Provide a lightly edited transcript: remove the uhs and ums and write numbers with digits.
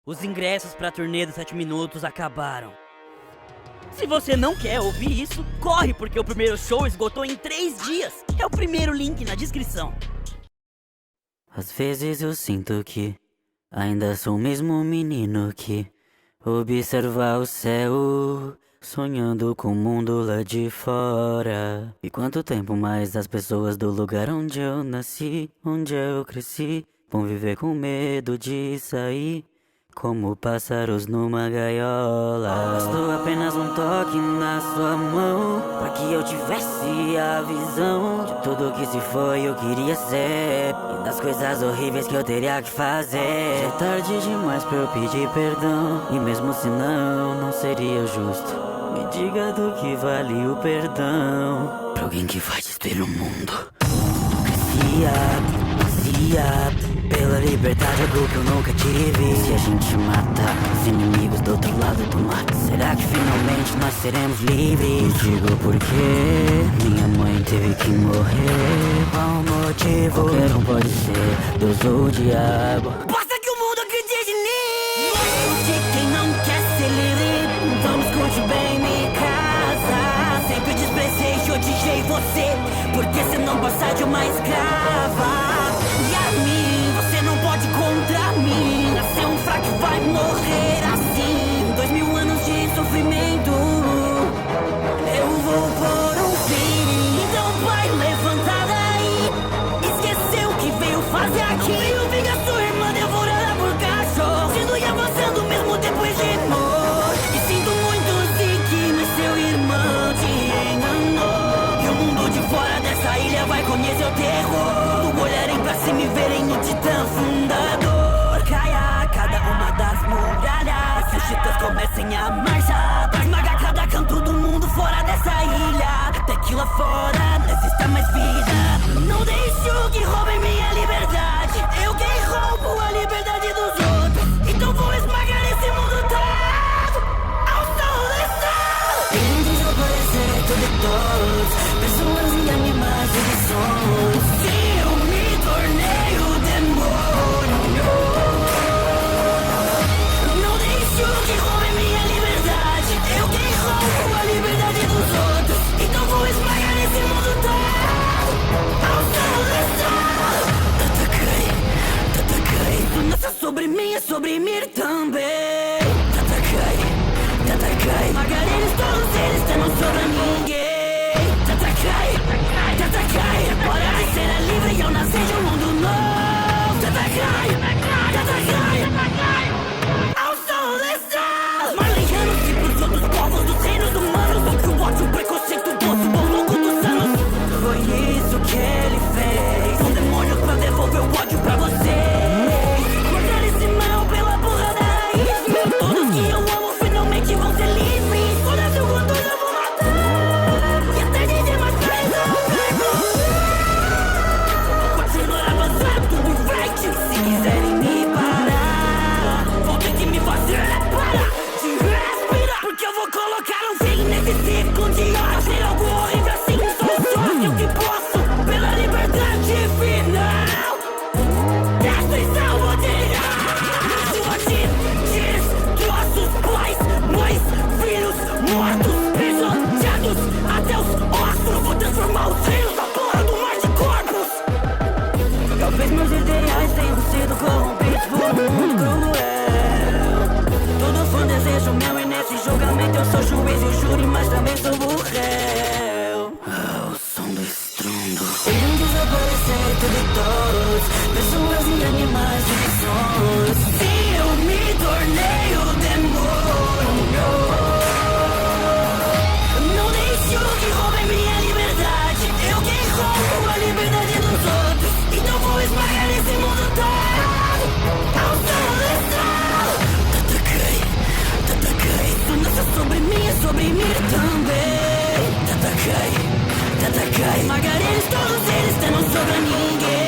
Os ingressos pra turnê dos 7 minutos acabaram. Se você não quer ouvir isso, corre, porque o primeiro show esgotou em 3 dias. É o primeiro link na descrição. Às vezes eu sinto que ainda sou o mesmo menino que observa o céu, sonhando com o mundo lá de fora. E quanto tempo mais as pessoas do lugar onde eu nasci, onde eu cresci, vão viver com medo de sair como pássaros numa gaiola. Bastou apenas um toque na sua mão pra que eu tivesse a visão de tudo que se foi eu queria ser e das coisas horríveis que eu teria que fazer. Já é tarde demais pra eu pedir perdão, e mesmo se não seria justo. Me diga do que vale o perdão pra alguém que vai destruir o mundo. Passear pela liberdade, algo que eu nunca tive. Se a gente matar os inimigos do outro lado do mar, será que finalmente nós seremos livres? Me digo por quê minha mãe teve que morrer. Qual o motivo? Qualquer um pode ser, Deus ou o diabo. Basta que o mundo acredite em mim. Escute quem não quer ser livre, então escute bem, minha casa. Sempre desprezei e odiei você, porque você não passa de uma escrava. E a mim, você não pode contra mim. Nasceu um fraco e vai morrer assim. 2000 anos de sofrimento eu vou pôr um fim. Então vai, levanta daí. Esqueceu o que veio fazer aqui. Eu vi a sua irmã devorada por cachorro, sendo e avançando mesmo depois de morrer. E sinto muito que mas seu irmão te enganou. E o mundo de fora dessa ilha vai conhecer o terror. Olharem pra cima e verem o titã fundador. Caia cada uma das muralhas, que os titãs comecem a marchar pra esmagar cada canto do mundo fora dessa ilha, até que lá fora não exista mais vida. Não deixo que roubem minha liberdade. Eu quem roubo a liberdade dos outros, então vou esmagar esse mundo todo ao sol do sol. Em desaparecer tudo e todos, pessoas e animais e sons. Tornei o demônio. Não deixo que roubem minha liberdade. Eu quem roubo a liberdade dos outros, então vou esmagar esse mundo todo ao sol do sol. Tatakai. Nossa, sobre mim é sobre mim também. Tatakai. Esmagar eles todos, eles que não sobra ninguém. Tatakai. É hora de ser livre e eu nascer de um mundo novo. Tatakai. Ao sol do sol. Os marlianos e pros outros povos dos reinos humanos, o que o ódio, o preconceito, o poço, ao longo dos anos. Foi isso que ele fez. São demônios pra devolver o ódio pra vocês. Cortar esse mal pela porra da raiz. Todos que eu amo finalmente vão ser livres. Toda segundo eu vou matar. E até de demais pra resolver. Continuar avançando em frente. Se quiserem me parar, vão ter que me fazer parar de respirar, porque eu vou colocar um fim nesse ciclo de ódio. Algo horrível assim, só eu que posso pela liberdade final. Destruição vou tirar. Destroços, pais, mães, filhos mortos, pisoteados até os ossos. Vou transformar os rios na porra do mar de corpos. Talvez meus ideais tenham sido corrompidos por um mundo cruel. Todo fã deseja o meu, e nesse julgamento eu sou juiz e o júri, mas também sou o réu. O som do estrondo. Irão desaparecer tudo e todos, pessoas e animais e sons. Sim, eu me tornei o demônio. Não deixo que roubem minha liberdade. Eu quem roubo a liberdade dos outros, então vou esmagar esse mundo todo ao sol do sol. Tatakai. Isso não é sobre mim, é sobre mim também. Tatakai. Esmagar eles todos, eles que não sobra ninguém.